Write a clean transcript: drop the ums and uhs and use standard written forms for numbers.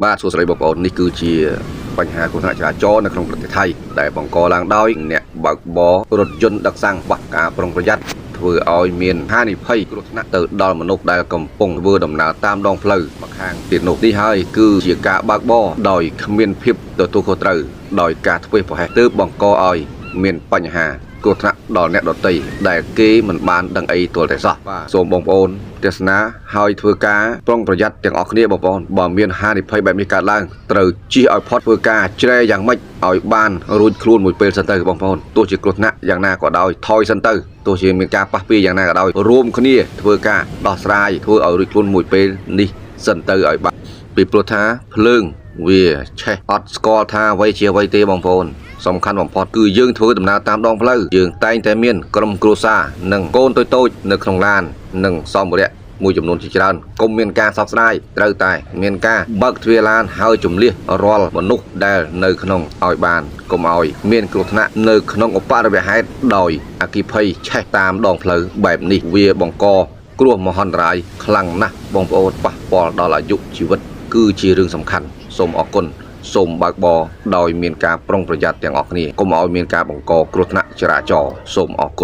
បាទសួស្តីបងប្អូននេះគឺជាបញ្ហាគ្រោះថ្នាក់ចរាចរណ៍នៅក្នុងប្រទេសថៃដែលបង្កឡើងដោយអ្នកបើកបររថយន្តដឹកសាំងខ្វះការប្រុងប្រយ័ត្នធ្វើឲ្យមានហានិភ័យគ្រោះថ្នាក់ទៅដល់មនុស្សដែលកំពុងធ្វើដំណើរតាមដងផ្លូវម្ខាងទៀតនោះនេះហើយគឺជាការបើកបរដោយគ្មានភាពទទួលខុសត្រូវដោយការធ្វេសប្រហែសទើបបង្កឲ្យមានបញ្ហាគ្រោះថ្នាក់ដល់អ្នកដទៃដែលគេមិនបានដឹងអីទាល់តែសោះបាទសូមបងប្អូនទស្សនាហើយធ្វើការប្រុងប្រយ័ត្នទាំងអស់គ្នាបងប្អូនបើមានហានិភ័យបែបនេះកើតឡើងត្រូវជៀសឲ្យផុតធ្វើការជ្រែយ៉ាងម៉េចឲ្យបានរួចខ្លួនមួយពេលសិនទៅបងប្អូនទោះជាគ្រោះថ្នាក់យ៉ាងណាក៏ដោយថយសិនទៅទោះជាមានការប៉ះពាល់យ៉ាងណាក៏ដោយរួមគ្នាធ្វើការដោះស្រាយធ្វើឲ្យរួចខ្លួនមួយពេលនេះសិនទៅឲ្យបានពីព្រោះថាភ្លើងវាឆេះអត់ស្គាល់ថាអ្វីជាអ្វីទេបងប្អូនសំខាន់បំផុតគឺយើងធ្វើដំណើរតាមដងផ្លូវយើងតែងតែមានក្រុមគ្រួសារនិងកូនតូចៗនៅក្នុងឡាននិងសម្ភារៈមួយចំនួនជាច្រើនកុំមានការសោកស្ដាយត្រូវតែមានការបើកទ្វារឡានហើយជំលះរាល់មនុស្សដែលនៅក្នុងឲ្យបានកុំឲ្យមានគ្រោះថ្នាក់នៅក្នុងឧបទ្ទវហេតុដោយអគ្គិភ័យឆេះតាមដងផ្លូវបែបនេះវាបង្កគ្រោះមហន្តរាយខ្លាំងណាស់បងប្អូនប៉ះពាល់ដល់អាយុជីវិតគឺជារឿងសំខាន់សូមអរគុណសូមបើកបរដោយមានការប្រុងប្រយ័ត្នទាំងអស់គ្នាកុំឲ្យមានការបង្កគ្រោះថ្នាក់ចរាចរណ៍សូមអរគុណ